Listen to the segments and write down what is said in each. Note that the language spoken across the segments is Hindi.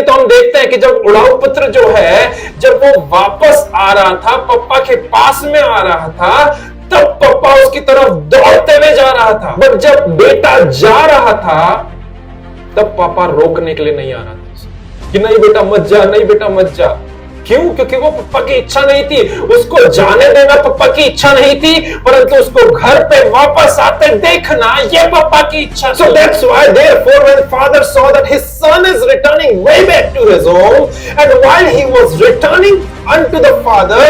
तो हम देखते हैं कि जब उड़ाऊ पुत्र जो है, जब वो वापस आ रहा था, पप्पा के पास में आ रहा था, तब पप्पा उसकी तरफ दौड़ते हुए जा रहा था। बट जब बेटा जा रहा था, तब पापा रोकने के लिए नहीं आ रहा था उसे, कि नहीं बेटा मत जा, नहीं बेटा मत जा। क्यों? क्योंकि वो पप्पा की इच्छा नहीं थी, उसको जाने देना पप्पा की इच्छा नहीं थी, परंतु उसको घर पे वापस आते देखना ये पप्पा की इच्छा। So that's why therefore when father saw that his son is returning way back to his home, and while he was returning unto the father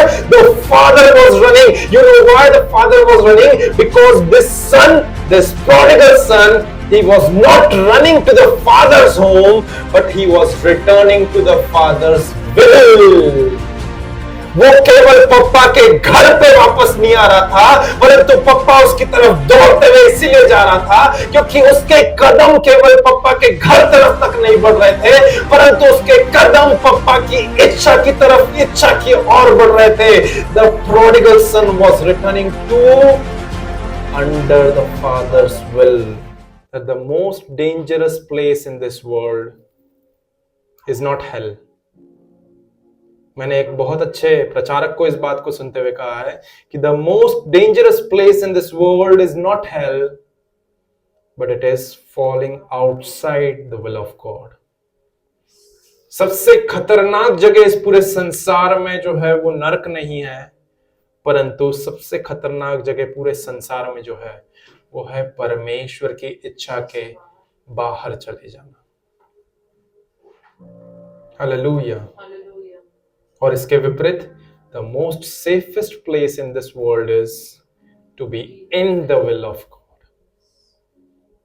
was running. You know why the father was running? Because this son, this prodigal son, he was not running to the father's home, but he was returning to the father's will. वो केवल पप्पा के घर पे वापस नहीं आ रहा था, परंतु पप्पा उसकी तरफ दौड़ते हुए इसीलिए जा रहा था क्योंकि उसके कदम केवल पप्पा के घर तरफ तक नहीं बढ़ रहे थे, परंतु उसके कदम पप्पा की इच्छा की तरफ, इच्छा की ओर बढ़ रहे थे। The prodigal son was returning to under the father's will. That the most dangerous place in this world is not hell. मैंने एक बहुत अच्छे प्रचारक को इस बात को सुनते हुए कहा है कि the most dangerous place in this world is not hell, but it is falling outside the will of God. सबसे खतरनाक जगह इस पूरे संसार में जो है वो नरक नहीं है, परंतु सबसे खतरनाक जगह पूरे संसार में जो है वो है परमेश्वर की इच्छा के बाहर चले जाना। हालेलुया। और इसके विपरीत the most safest place in this world is to be in the will of God.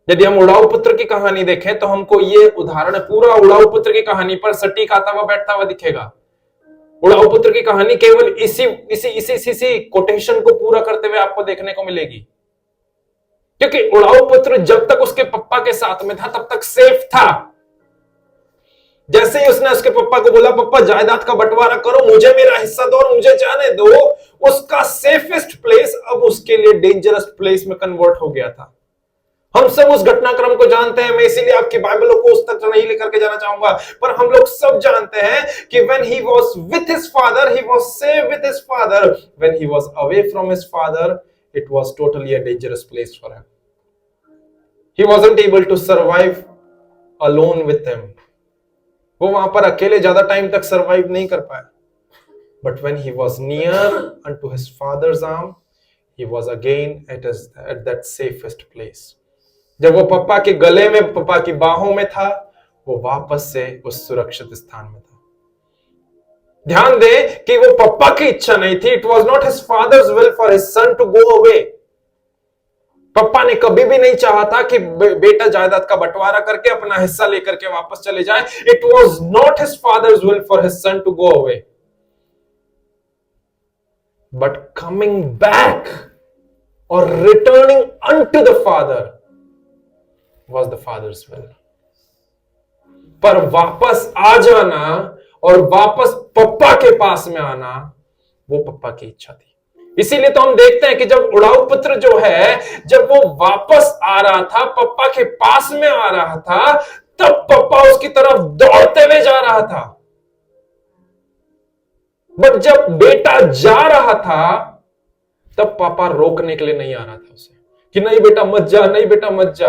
यदि हम उड़ाऊ पुत्र की कहानी देखें तो हमको ये उदाहरण पूरा उड़ाऊ पुत्र की कहानी पर सटीक आता हुआ बैठता हुआ दिखेगा। उड़ाऊ पुत्र की कहानी केवल इसी कोटेशन को पूरा करते हुए आपको देखने को मिलेगी, क्योंकि उड़ाऊ पुत्र जब तक उसके पप्पा के साथ में था तब तक सेफ था। जैसे ही उसने उसके पप्पा को बोला पप्पा जायदाद का बंटवारा करो, मुझे मेरा हिस्सा दो और मुझे जाने दो, उसका सेफेस्ट प्लेस अब उसके लिए डेंजरस प्लेस में कन्वर्ट हो गया था। हम सब उस घटनाक्रम को जानते हैं, मैं इसीलिए आपकी बाइबलों को उस तक नहीं लेकर के जाना चाहूंगा, पर हम लोग सब जानते हैं कि when he was with his father, he was safe with his father. When he was away from his father, it was totally a dangerous place for him. He wasn't able to survive alone with him. वो वहां पर अकेले ज्यादा टाइम तक सरवाइव नहीं कर पाया। But when he was near unto his father's arm, he was again at that safest place. जब वो पप्पा के गले में, पप्पा की बाहों में था, वो वापस से उस सुरक्षित स्थान में था। ध्यान दे कि वो पप्पा की इच्छा नहीं थी। It was not his father's will for his son to go away. पप्पा ने कभी भी नहीं चाहा था कि बेटा जायदाद का बंटवारा करके अपना हिस्सा लेकर के वापस चले जाए। It was not his father's will for his son to go away. But coming back or returning unto the father was the father's will. पर वापस आ जाना और वापस पप्पा के पास में आना वो पप्पा की इच्छा थी। इसीलिए तो हम देखते हैं कि जब उड़ाऊ पुत्र जो है, जब वो वापस आ रहा था, पप्पा के पास में आ रहा था, तब पप्पा उसकी तरफ दौड़ते हुए जा रहा था। बट जब बेटा जा रहा था तब पापा रोकने के लिए नहीं आ रहा था उसे, कि नहीं बेटा मत जा, नहीं बेटा मत जा।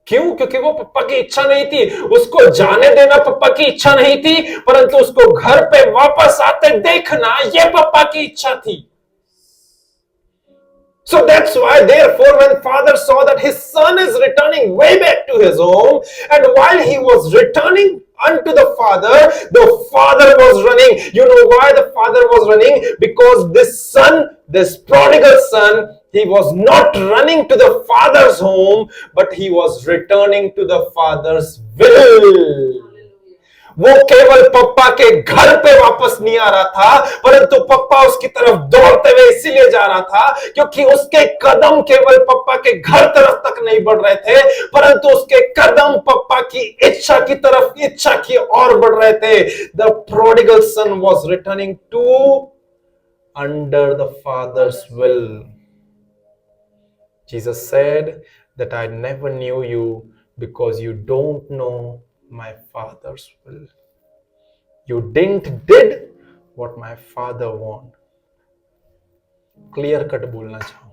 क्यों? क्योंकि वो पप्पा की इच्छा नहीं थी, उसको जाने देना पप्पा की इच्छा नहीं थी, परंतु उसको घर पे वापस आते देखना यह पप्पा की इच्छा थी। So that's why therefore when father saw that his son is returning way back to his home, and while he was returning unto the father was running. You know why the father was running? Because this son, this prodigal son, he was not running to the father's home, but he was returning to the father's will. वो केवल पप्पा के घर पे वापस नहीं आ रहा था, परंतु पप्पा उसकी तरफ दौड़ते हुए इसीलिए जा रहा था क्योंकि उसके कदम केवल पप्पा के घर तरफ तक नहीं बढ़ रहे थे, परंतु उसके कदम पप्पा की इच्छा की तरफ, इच्छा की ओर बढ़ रहे थे। The prodigal son was returning to under the father's will. Jesus said that I never knew you because you don't know my father's will. You didn't did what my father want. Clear cut बोलना चाहूंगा.